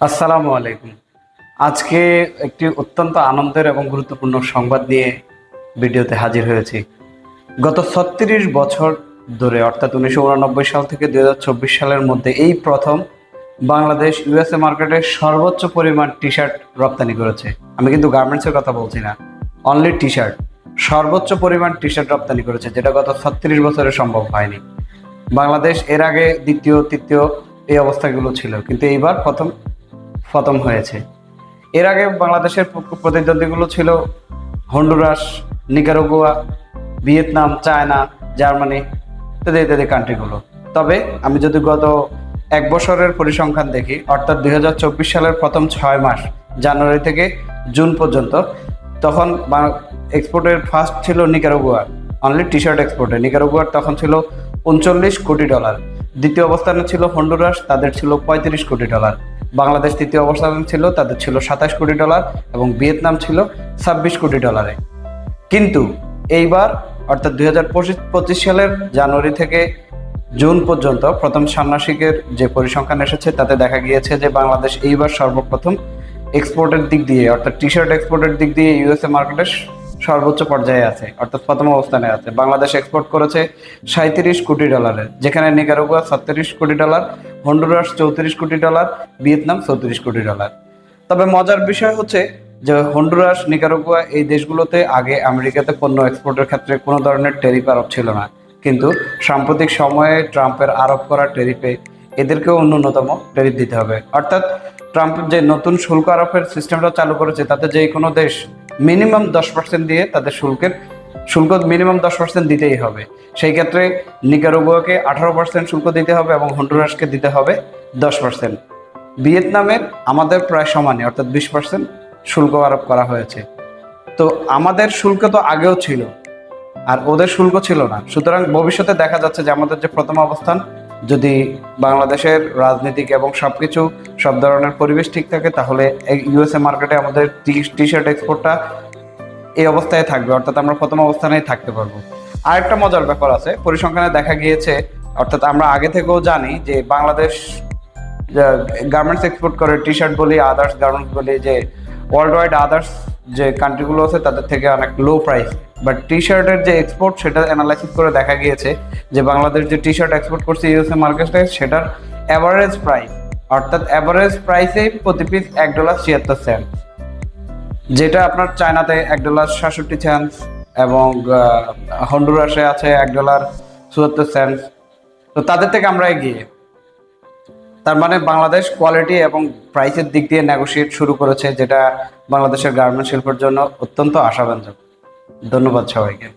আসসালামু আলাইকুম। আজকে একটি অত্যন্ত আনন্দের এবং গুরুত্বপূর্ণ সংবাদ নিয়ে ভিডিওতে হাজির হয়েছি। গত ৩৬ বছর ধরে অর্থাৎ ১৯৮৯ সাল থেকে ২০২৪ সালের মধ্যে এই প্রথম বাংলাদেশ ইউএসএ মার্কেটে সর্বোচ্চ পরিমাণ টি শার্ট রপ্তানি করেছে। আমি কিন্তু গার্মেন্টসের কথা বলছি না, অনলি টি শার্ট। সর্বোচ্চ পরিমাণ টি শার্ট রপ্তানি করেছে, যেটা গত ৩৬ বছরে সম্ভব হয়নি। বাংলাদেশ এর আগে দ্বিতীয় তৃতীয় এই অবস্থাগুলো ছিল, কিন্তু এইবার প্রথম হয়েছে। এর আগে বাংলাদেশের প্রতিদ্বন্দ্বীগুলো ছিল Honduras, Nicaragua, Vietnam, China, Germany ইত্যাদি ইত্যাদি কান্ট্রিগুলো। তবে আমি যদি গত এক বছরের পরিসংখ্যান দেখি, অর্থাৎ ২০২৪ সালের প্রথম ৬ মাস জানুয়ারি থেকে জুন পর্যন্ত, তখন এক্সপোর্টের ফার্স্ট ছিল নিকারাগুয়া, অনলি টি শার্ট এক্সপোর্টে। নিকারাগুয়ার তখন ছিল $39 কোটি। দ্বিতীয় অবস্থানে ছিল হন্ডুরাস, তাদের ছিল $35 কোটি। বাংলাদেশ তৃতীয় অবস্থানে ছিল, তাদের ছিল $27 কোটি, এবং ভিয়েতনাম ছিল $26 কোটি। কিন্তু এইবার অর্থাৎ ২০২৫ সালের জানুয়ারি থেকে জুন পর্যন্ত প্রথম ষান্মাসিকের যে পরিসংখ্যান এসেছে, তাতে দেখা গিয়েছে যে বাংলাদেশ এইবার সর্বপ্রথম এক্সপোর্টের দিক দিয়ে অর্থাৎ টি শার্ট এক্সপোর্টের দিক দিয়ে ইউএসএ মার্কেটের সর্বোচ্চ পর্যায়ে আছে, অর্থাৎ প্রথম অবস্থানে আছে। বাংলাদেশ এক্সপোর্ট করেছে $37 কোটি, যেখানে নিকারাগুয়া $36 কোটি, হন্ডুরাস $34 কোটি, ভিয়েতনাম $34 কোটি। তবে মজার বিষয় হচ্ছে যে হন্ডুরাস, নিকারাগুয়া এই দেশগুলোতে আগে আমেরিকাতে পণ্য এক্সপোর্টের ক্ষেত্রে কোনো ধরনের ট্যারিফ আরোপ ছিল না, কিন্তু সাম্প্রতিক সময়ে ট্রাম্পের আরোপ করা ট্যারিফে এদেরকেও ন্যূনতম ট্যারিফ দিতে হবে। অর্থাৎ ট্রাম্প যে নতুন শুল্ক আরোপের সিস্টেমটা চালু করেছে, তাতে যে কোনো দেশ মিনিমাম 10% দিয়ে তাদের শুল্ক মিনিমাম 10% দিতেই হবে। সেই ক্ষেত্রে নিকারাগুয়াকে 18% শুল্ক দিতে হবে এবং হন্ডুরাসকে দিতে হবে 10%। ভিয়েতনামের আমাদের প্রায় সমানই, অর্থাৎ 20% শুল্ক আরোপ করা হয়েছে। তো আমাদের শুল্ক তো আগেও ছিল, আর ওদের শুল্ক ছিল না। সুতরাং ভবিষ্যতে দেখা যাচ্ছে যে আমাদের যে প্রথম অবস্থান, যদি বাংলাদেশের রাজনীতিক এবং সব ধরনের পরিবেশ ঠিক থাকে, তাহলে ইউএসএ মার্কেটে আমাদের টি শার্ট এক্সপোর্টটা এই অবস্থায় থাকবে, অর্থাৎ আমরা প্রথম অবস্থানেই থাকতে পারবো। আরেকটা মজার ব্যাপার আছে, পরিসংখ্যানে দেখা গিয়েছে, অর্থাৎ আমরা আগে থেকেও জানি যে বাংলাদেশ গার্মেন্টস এক্সপোর্ট করে, টি শার্ট বলি, আদার্স গার্মেন্টস বলি, যে ওয়ার্ল্ড ওয়াইড আদার্স যে কান্ট্রিগুলো আছে তাদের থেকে অনেক লো প্রাইস। বাট টি শার্টের যে এক্সপোর্ট, সেটা অ্যানালাইসিস করে দেখা গিয়েছে যে বাংলাদেশ যে টি শার্ট এক্সপোর্ট করছে ইউএসএ মার্কেটে, সেটার অ্যাভারেজ প্রাইস, অর্থাৎ অ্যাভারেজ প্রাইসেই প্রতি পিস $1.76, যেটা আপনার চায়নাতে $1.67 এবং হন্ডুরাসে আছে $1.74। তো তাদের থেকে আমরা এগিয়ে। তার মানে বাংলাদেশ কোয়ালিটি এবং প্রাইসের দিক দিয়ে নেগোশিয়েট শুরু করেছে, যেটা বাংলাদেশের গার্মেন্টস শিল্পের জন্য অত্যন্ত আশাব্যঞ্জক। ধন্যবাদ সবাইকে।